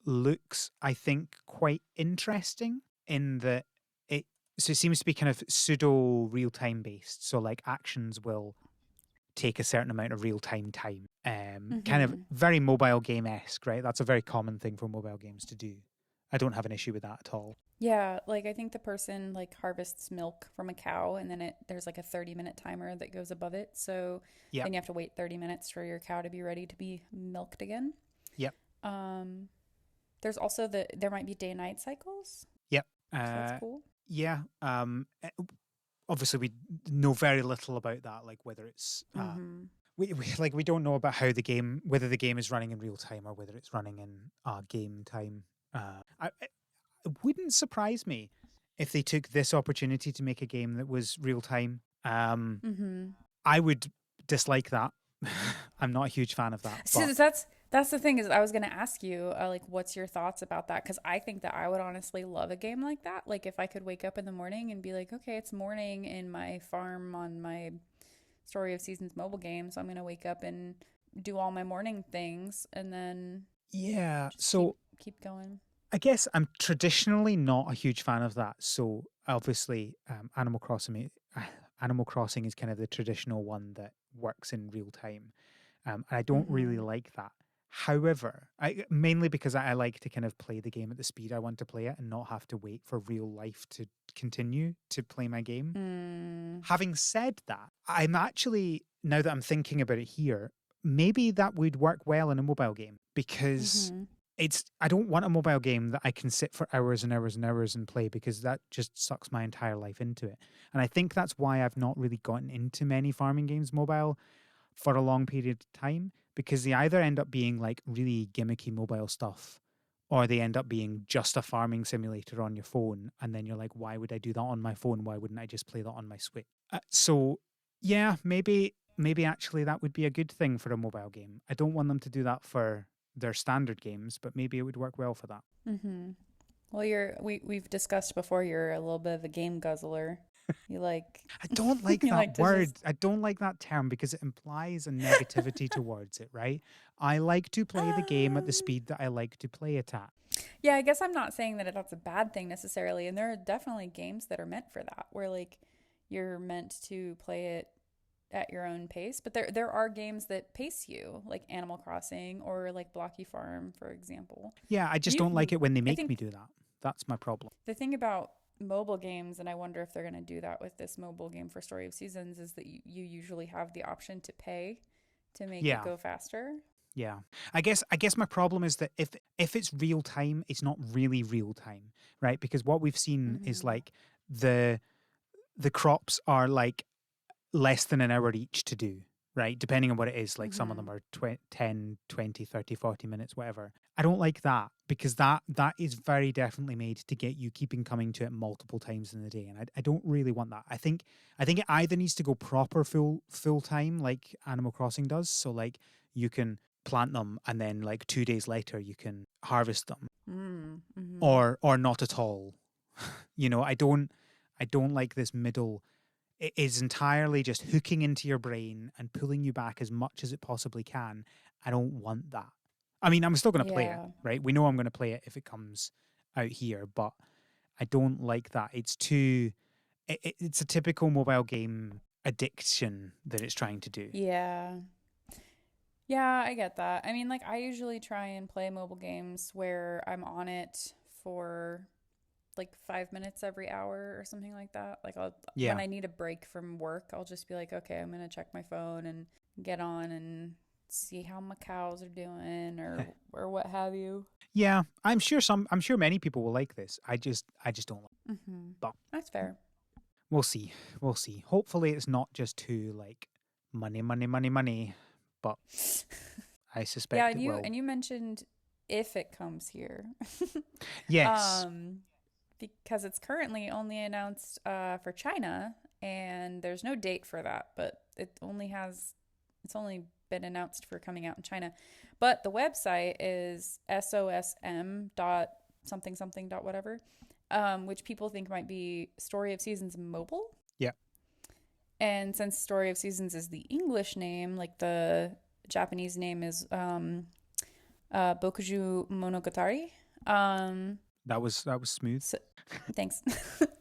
looks, I think, quite interesting in that it seems to be kind of pseudo real-time based. So like actions will take a certain amount of real-time time. Kind of very mobile game-esque, right? That's a very common thing for mobile games to do. I don't have an issue with that at all. Yeah, like I think the person harvests milk from a cow and then there's like a 30-minute timer that goes above it. So then you have to wait 30 minutes for your cow to be ready to be milked again. Yep. There's also there might be day-night cycles. Yep. So that's cool. Yeah. Obviously, we know very little about that, like whether it's we don't know about how whether the game is running in real time or whether it's running in game time. It wouldn't surprise me if they took this opportunity to make a game that was real time. I would dislike that. I'm not a huge fan of that. So that's the thing is I was going to ask you like what's your thoughts about that, because I think that I would honestly love a game like that. Like if I could wake up in the morning and be like, okay, it's morning in my farm on my Story of Seasons mobile game, so I'm going to wake up and do all my morning things and then so keep going. I guess I'm traditionally not a huge fan of that. So obviously, Animal Crossing is kind of the traditional one that works in real time, and I don't really like that. However, mainly because I like to kind of play the game at the speed I want to play it and not have to wait for real life to continue to play my game. Having said that, I'm actually, now that I'm thinking about it here, maybe that would work well in a mobile game because I don't want a mobile game that I can sit for hours and hours and hours and play, because that just sucks my entire life into it. And I think that's why I've not really gotten into many farming games mobile for a long period of time, because they either end up being like really gimmicky mobile stuff or they end up being just a farming simulator on your phone. And then you're like, why would I do that on my phone? Why wouldn't I just play that on my Switch? So yeah, maybe actually that would be a good thing for a mobile game. I don't want them to do that for their standard games, but maybe it would work well for that. Well, we've discussed before, you're a little bit of a game guzzler. You like I don't like that word. I don't like that term because it implies a negativity towards it, right? I like to play the game at the speed that I like to play it at. Yeah, I guess I'm not saying that that's a bad thing necessarily, and there are definitely games that are meant for that, where like you're meant to play it at your own pace. But there are games that pace you, like Animal Crossing or like Blocky Farm, for example. Yeah, I just don't like it when they make me do that. That's my problem. The thing about mobile games, and I wonder if they're going to do that with this mobile game for Story of Seasons, is that you usually have the option to pay to make it go faster. Yeah. I guess my problem is that if it's real time, it's not really real time, right? Because what we've seen is like the crops are like less than an hour each to do, right? Depending on what it is, like some of them are 10, 20, 30, 40 minutes, whatever. I don't like that because that is very definitely made to get you keeping coming to it multiple times in the day. And I don't really want that. I think it either needs to go proper full time like Animal Crossing does. So like you can plant them and then like 2 days later you can harvest them, or not at all. You know, I don't like this middle. It is entirely just hooking into your brain and pulling you back as much as it possibly can. I don't want that. I mean, I'm still going to play it, right? We know I'm going to play it if it comes out here, but I don't like that. It's too... It's a typical mobile game addiction that it's trying to do. Yeah. Yeah, I get that. I mean, like, I usually try and play mobile games where I'm on it for like 5 minutes every hour or something like that. Like when I need a break from work, I'll just be like, okay, I'm going to check my phone and get on and see how my cows are doing or what have you. Yeah, I'm sure many people will like this. I just don't like it. But that's fair. We'll see. Hopefully it's not just too like money, but I suspect it will. And you mentioned if it comes here. Yes. Because it's currently only announced for China, and there's no date for that, but it's only been announced for coming out in China. But the website is SOSM dot something something dot whatever, which people think might be Story of Seasons mobile. Yeah. And since Story of Seasons is the English name, like the Japanese name is Bokuju Monogatari. That was smooth. So, thanks.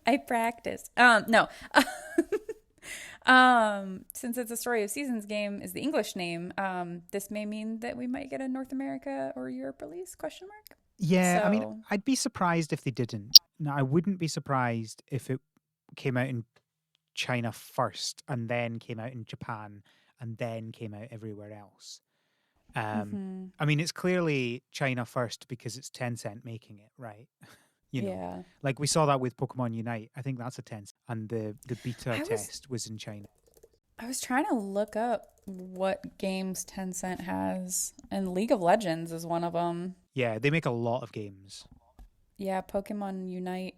I practiced. No. Since it's a Story of Seasons game is the English name, this may mean that we might get a North America or Europe release, ? Yeah, I mean, I'd be surprised if they didn't. Now, I wouldn't be surprised if it came out in China first and then came out in Japan and then came out everywhere else. I mean, it's clearly China first because it's Tencent making it, right? Yeah. Like we saw that with Pokemon Unite. I think that's a Tencent, and the beta I was test was in China. I was trying to look up what games Tencent has, and League of Legends is one of them. Yeah, they make a lot of games. Yeah, Pokemon Unite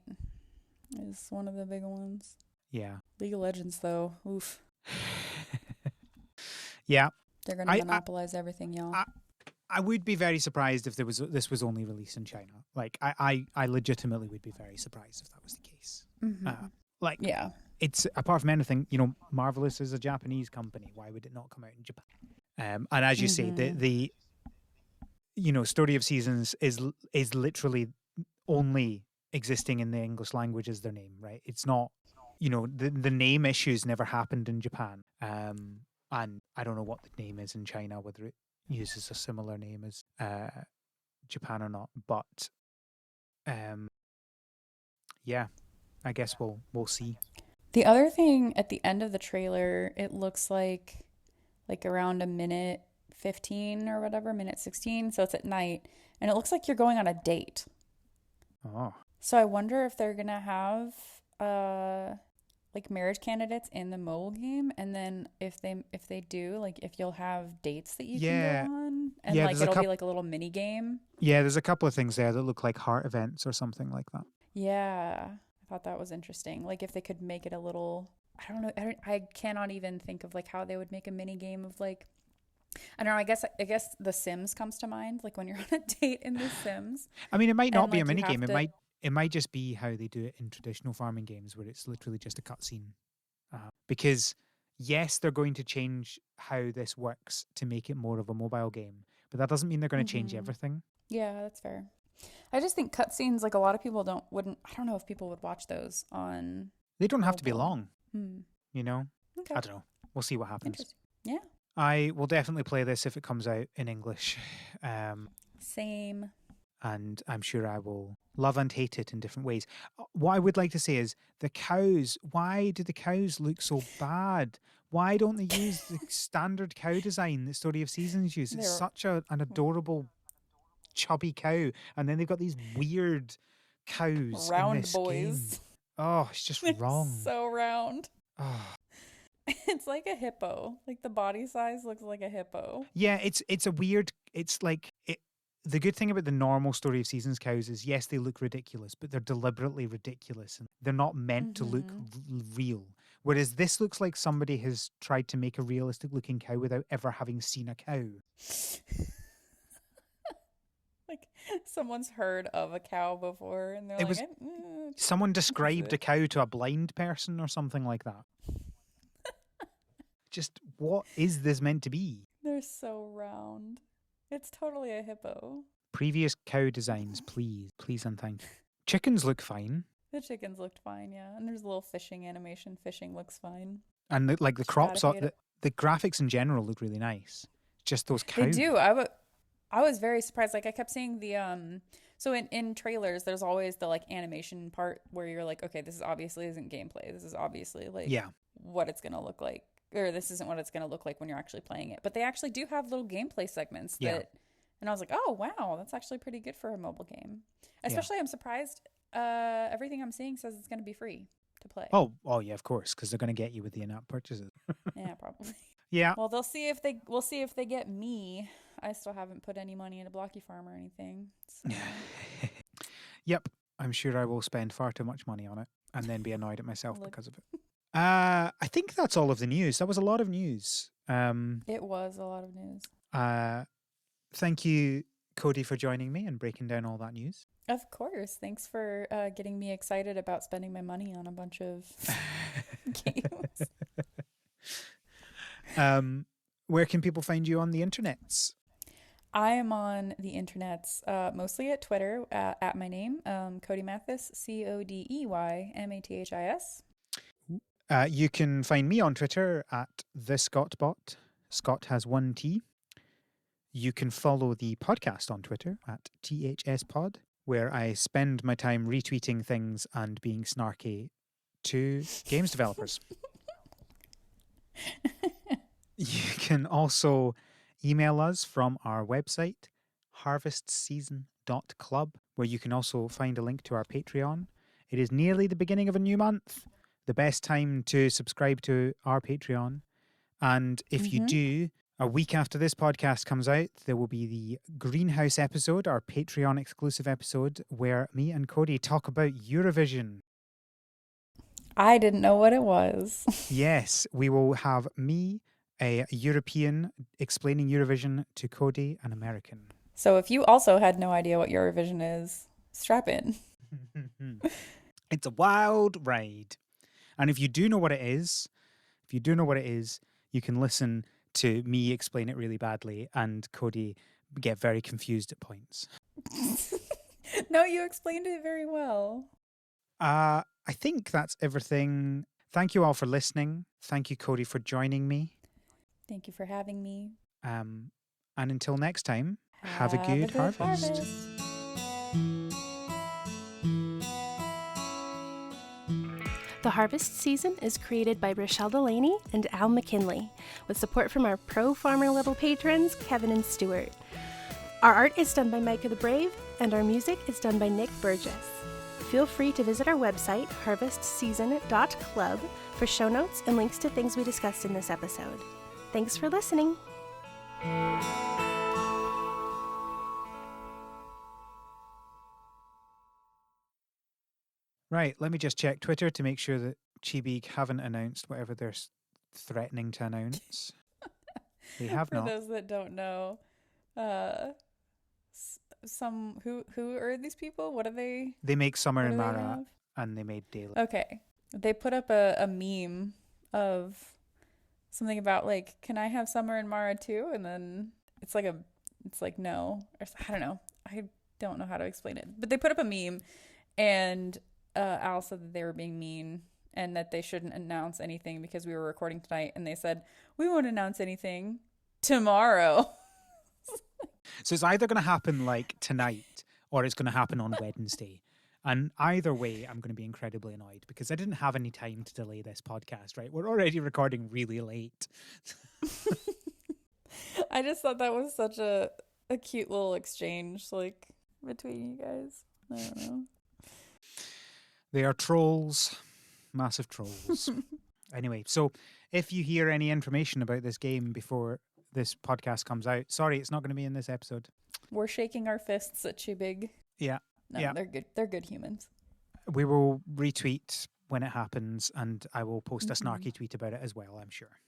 is one of the big ones. Yeah. League of Legends, though, oof. Yeah. They're going to monopolize everything, y'all. I would be very surprised if this was only released in China. Like, I legitimately would be very surprised if that was the case. Yeah. It's, apart from anything, Marvelous is a Japanese company. Why would it not come out in Japan? And as you say, the Story of Seasons is literally only existing in the English language as their name, right? It's not, the name issues never happened in Japan. And I don't know what the name is in China, whether it uses a similar name as Japan or not. But yeah, I guess we'll see. The other thing at the end of the trailer, it looks like around a minute 15 or whatever, minute 16. So it's at night, and it looks like you're going on a date. Oh. So I wonder if they're gonna have like marriage candidates in the mobile game, and then if they do, like if you'll have dates that you can go on, and like it'll be like a little mini game. Yeah, there's a couple of things there that look like heart events or something like that. Yeah, I thought that was interesting. Like if they could make it a little, I don't know, I cannot even think of like how they would make a mini game of like, I don't know. I guess The Sims comes to mind. Like when you're on a date in The Sims. I mean, it might not be a mini game. It might just be how they do it in traditional farming games, where it's literally just a cutscene. Because yes, they're going to change how this works to make it more of a mobile game, but that doesn't mean they're going to change everything. Yeah, that's fair. I just think cutscenes, like a lot of people wouldn't. I don't know if people would watch those on. They don't have to be long. Okay. I don't know. We'll see what happens. Yeah. I will definitely play this if it comes out in English. Same. And I'm sure I will love and hate it in different ways. What I would like to say is the cows. Why do the cows look so bad? Why don't they use the standard cow design that Story of Seasons uses? It's such an adorable, chubby cow. And then they've got these weird cows round in this boys. Game. Oh, it's just wrong. So round. Oh. It's like a hippo. Like the body size looks like a hippo. Yeah, it's a weird. It's like it. The good thing about the normal Story of Seasons cows is, yes, they look ridiculous, but they're deliberately ridiculous, and they're not meant to look real. Whereas this looks like somebody has tried to make a realistic-looking cow without ever having seen a cow. Like someone's heard of a cow before, and they're someone described a cow to a blind person or something like that. Just, what is this meant to be? They're so round. It's totally a hippo. Previous cow designs, please and thank you. Chickens look fine. The chickens looked fine, yeah. And there's a little fishing animation. Fishing looks fine. And the crops, the graphics in general look really nice. Just those cows. They do. I was very surprised. Like I kept seeing the so in trailers, there's always the like animation part where you're like, okay, this obviously isn't gameplay. This is obviously like what it's gonna look like. Or this isn't what it's going to look like when you're actually playing it. But they actually do have little gameplay segments and I was like, oh, wow, that's actually pretty good for a mobile game. Especially, I'm surprised. Everything I'm seeing says it's going to be free to play. Oh, yeah, of course, because they're going to get you with the in-app purchases. Yeah, probably. Yeah. Well, we'll see if they get me. I still haven't put any money into Blocky Farm or anything. So. Yep. I'm sure I will spend far too much money on it and then be annoyed at myself because of it. I think that's all of the news. That was a lot of news. It was a lot of news. Thank you, Codey, for joining me and breaking down all that news. Of course. Thanks for getting me excited about spending my money on a bunch of games. Where can people find you on the internets? I am on the internets, mostly at Twitter, at my name, Codey Mathis, CODEYMATHIS. You can find me on Twitter at TheScottBot. Scott has one T. You can follow the podcast on Twitter at THSPod, where I spend my time retweeting things and being snarky to games developers. You can also email us from our website, harvestseason.club, where you can also find a link to our Patreon. It is nearly the beginning of a new month, the best time to subscribe to our Patreon. And if you do, a week after this podcast comes out, there will be the Greenhouse episode, our Patreon exclusive episode, where me and Codey talk about Eurovision. I didn't know what it was. Yes, we will have me, a European, explaining Eurovision to Codey, an American. So if you also had no idea what Eurovision is, strap in. It's a wild ride. And if you do know what it is, you can listen to me explain it really badly and Codey get very confused at points. No, you explained it very well. I think that's everything. Thank you all for listening. Thank you, Codey, for joining me. Thank you for having me. And until next time, have a good harvest. The Harvest Season is created by Rochelle Delaney and Al McKinley, with support from our Pro Farmer level patrons, Kevin and Stuart. Our art is done by Micah the Brave, and our music is done by Nick Burgess. Feel free to visit our website, harvestseason.club, for show notes and links to things we discussed in this episode. Thanks for listening. Right, let me just check Twitter to make sure that Chibi haven't announced whatever they're threatening to announce. They have not. For those that don't know, who are these people? What are they? They make Summer and Mara, and they made Daylight. Okay, they put up a meme of something about like, can I have Summer and Mara too? And then it's like no, or I don't know. I don't know how to explain it, but they put up a meme, and Al said that they were being mean and that they shouldn't announce anything because we were recording tonight, and they said we won't announce anything tomorrow. So it's either going to happen like tonight or it's going to happen on Wednesday. And either way, I'm going to be incredibly annoyed because I didn't have any time to delay this podcast, right? We're already recording really late. I just thought that was such a cute little exchange, like, between you guys. I don't know. They are trolls, massive trolls. Anyway, so if you hear any information about this game before this podcast comes out, sorry, it's not going to be in this episode. We're shaking our fists at Chibig. Yeah. No, yeah. They're good. They're good humans. We will retweet when it happens, and I will post a snarky tweet about it as well, I'm sure.